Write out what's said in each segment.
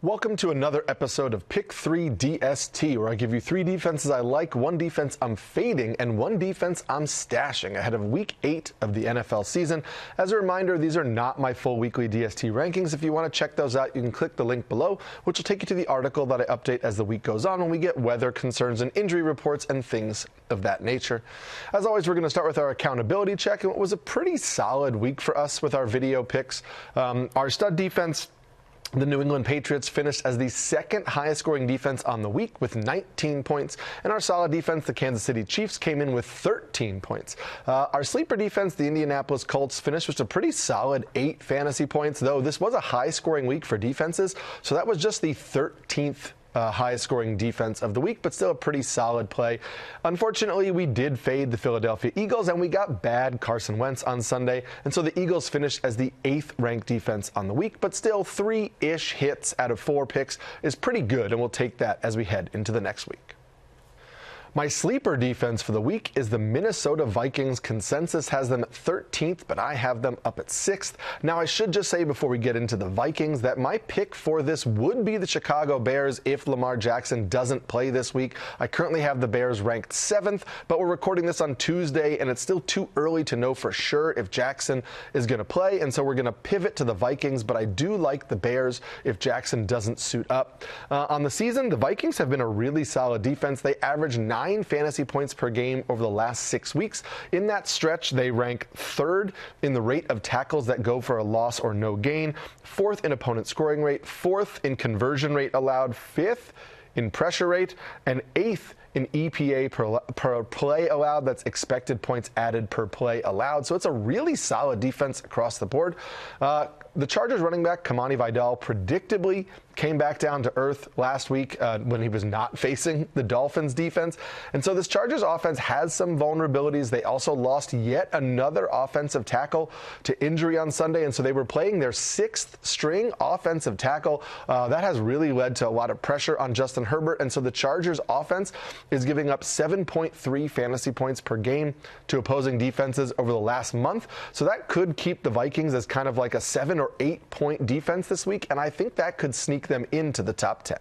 Welcome to another episode of Pick 3 DST, where I give you 3 defenses I like, 1 defense I'm fading, and 1 defense I'm stashing ahead of Week 8 of the NFL season. As a reminder, these are not my full weekly DST rankings. If you want to check those out, you can click the link below, which will take you to the article that I update as the week goes on when we get weather concerns and injury reports and things of that nature. As always, we're going to start with our accountability check, and it was a pretty solid week for us with our video picks. Our stud defense, the New England Patriots, finished as the second highest scoring defense on the week with 19 points. And our solid defense, the Kansas City Chiefs, came in with 13 points. Our sleeper defense, the Indianapolis Colts, finished with a pretty solid 8 fantasy points, though this was a high scoring week for defenses. So that was just the 13th highest scoring defense of the week, but still a pretty solid play. Unfortunately, we did fade the Philadelphia Eagles, and we got bad Carson Wentz on Sunday, and so the Eagles finished as the 8th ranked defense on the week, but still 3-ish hits out of 4 picks is pretty good, and we'll take that as we head into the next week. My sleeper defense for the week is the Minnesota Vikings. Consensus has them at 13th, but I have them up at 6th. Now, I should just say before we get into the Vikings that my pick for this would be the Chicago Bears if Lamar Jackson doesn't play this week. I currently have the Bears ranked 7th, but we're recording this on Tuesday, and it's still too early to know for sure if Jackson is going to play, and so we're going to pivot to the Vikings, but I do like the Bears if Jackson doesn't suit up. On the season, the Vikings have been a really solid defense. They average 9 fantasy points per game over the last 6 weeks. In that stretch, they rank 3rd in the rate of tackles that go for a loss or no gain, 4th in opponent scoring rate, 4th in conversion rate allowed, 5th in pressure rate, and 8th in EPA per play allowed. That's expected points added per play allowed. So it's a really solid defense across the board. The Chargers running back, Kamani Vidal, predictably came back down to earth last week when he was not facing the Dolphins defense. And so this Chargers offense has some vulnerabilities. They also lost yet another offensive tackle to injury on Sunday. And so they were playing their 6th string offensive tackle. That has really led to a lot of pressure on Justin Herbert. And so the Chargers offense is giving up 7.3 fantasy points per game to opposing defenses over the last month. So that could keep the Vikings as kind of like a 7 or 8 point defense this week, and I think that could sneak them into the top 10.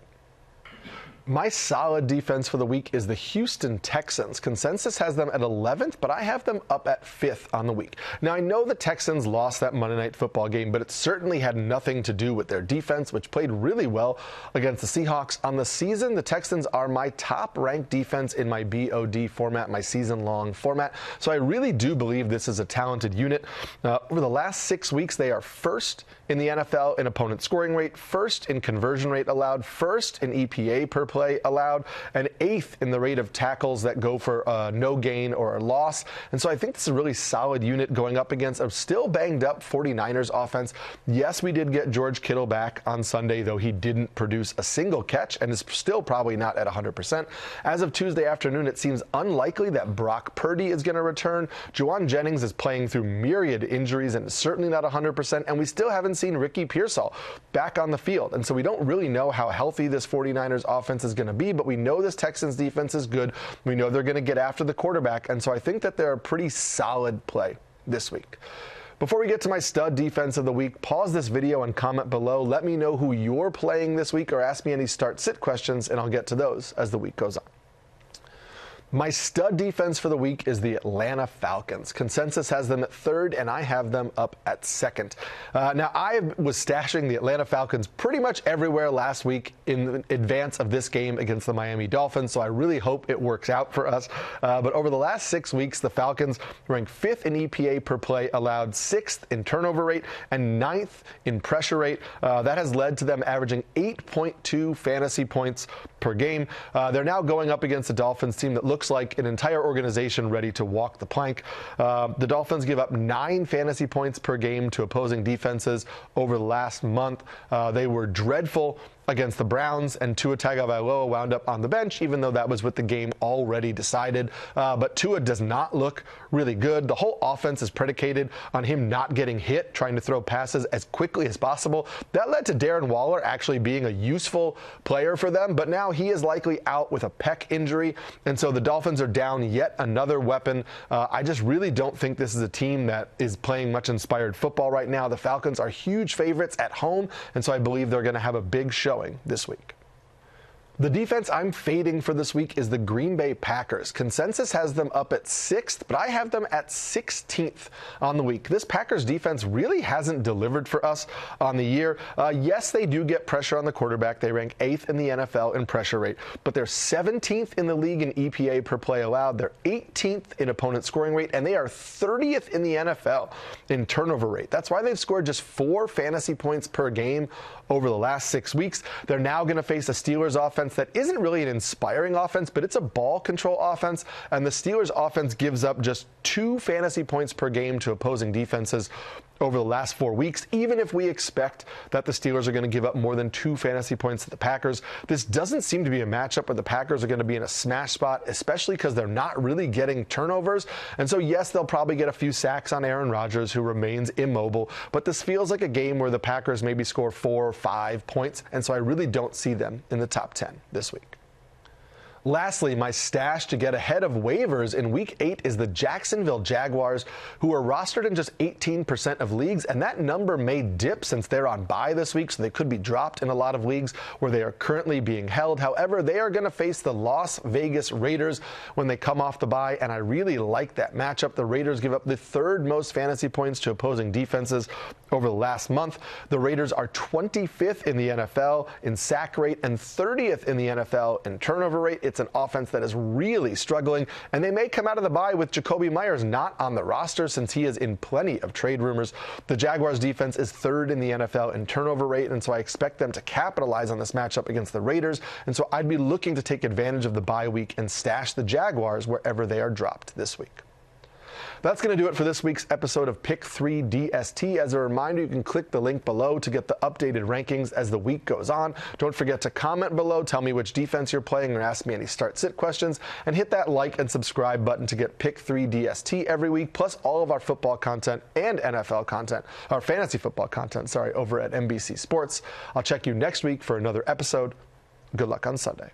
My solid defense for the week is the Houston Texans. Consensus has them at 11th, but I have them up at 5th on the week. Now, I know the Texans lost that Monday Night Football game, but it certainly had nothing to do with their defense, which played really well against the Seahawks. On the season, the Texans are my top-ranked defense in my BOD format, my season-long format, so I really do believe this is a talented unit. Over the last 6 weeks, they are 1st in the NFL in opponent scoring rate, 1st in conversion rate allowed, 1st in EPA per play allowed, and 8th in the rate of tackles that go for no gain or a loss. And so I think this is a really solid unit going up against a still banged up 49ers offense. Yes, we did get George Kittle back on Sunday, though he didn't produce a single catch and is still probably not at 100%. As of Tuesday afternoon, it seems unlikely that Brock Purdy is going to return. Juwan Jennings is playing through myriad injuries and is certainly not 100%, and we still haven't seen Ricky Pearsall back on the field. And so we don't really know how healthy this 49ers offense is going to be, but we know this Texans defense is good. We know they're going to get after the quarterback, and so I think that they're a pretty solid play this week. Before we get to my stud defense of the week, pause this video and comment below. Let me know who you're playing this week, or ask me any start-sit questions, and I'll get to those as the week goes on. My stud defense for the week is the Atlanta Falcons. Consensus has them at 3rd, and I have them up at 2nd. Now, I was stashing the Atlanta Falcons pretty much everywhere last week in advance of this game against the Miami Dolphins, so I really hope it works out for us. But over the last 6 weeks, the Falcons rank 5th in EPA per play allowed, 6th in turnover rate, and 9th in pressure rate. That has led to them averaging 8.2 fantasy points per game. They're now going up against a Dolphins team that looks like an entire organization ready to walk the plank. The Dolphins give up 9 fantasy points per game to opposing defenses over the last month. They were dreadful against the Browns, and Tua Tagovailoa wound up on the bench, even though that was with the game already decided. But Tua does not look really good. The whole offense is predicated on him not getting hit, trying to throw passes as quickly as possible. That led to Darren Waller actually being a useful player for them, but now he is likely out with a pec injury, and so the Dolphins are down yet another weapon. I just really don't think this is a team that is playing much inspired football right now. The Falcons are huge favorites at home, and so I believe they're going to have a big showing showing this week. The defense I'm fading for this week is the Green Bay Packers. Consensus has them up at 6th, but I have them at 16th on the week. This Packers defense really hasn't delivered for us on the year. Yes, they do get pressure on the quarterback. They rank 8th in the NFL in pressure rate, but they're 17th in the league in EPA per play allowed. They're 18th in opponent scoring rate, and they are 30th in the NFL in turnover rate. That's why they've scored just 4 fantasy points per game over the last 6 weeks. They're now going to face a Steelers offense that isn't really an inspiring offense, but it's a ball control offense, and the Steelers offense gives up just 2 fantasy points per game to opposing defenses over the last 4 weeks. Even if we expect that the Steelers are going to give up more than 2 fantasy points to the Packers, this doesn't seem to be a matchup where the Packers are going to be in a smash spot, especially because they're not really getting turnovers. And so, yes, they'll probably get a few sacks on Aaron Rodgers, who remains immobile, but this feels like a game where the Packers maybe score 4 or 5 points, and so I really don't see them in the top 10 this week. Lastly, my stash to get ahead of waivers in Week 8 is the Jacksonville Jaguars, who are rostered in just 18% of leagues, and that number may dip since they're on bye this week, so they could be dropped in a lot of leagues where they are currently being held. However, they are going to face the Las Vegas Raiders when they come off the bye, and I really like that matchup. The Raiders give up the 3rd most fantasy points to opposing defenses over the last month. The Raiders are 25th in the NFL in sack rate and 30th in the NFL in turnover rate. It's an offense that is really struggling, and they may come out of the bye with Jacoby Myers not on the roster since he is in plenty of trade rumors. The Jaguars defense is 3rd in the NFL in turnover rate, and so I expect them to capitalize on this matchup against the Raiders, and so I'd be looking to take advantage of the bye week and stash the Jaguars wherever they are dropped this week. That's going to do it for this week's episode of Pick 3 DST. As a reminder, you can click the link below to get the updated rankings as the week goes on. Don't forget to comment below, tell me which defense you're playing, or ask me any start-sit questions, and hit that like and subscribe button to get Pick 3 DST every week, plus all of our football content and NFL content, our fantasy football content, over at NBC Sports. I'll check you next week for another episode. Good luck on Sunday.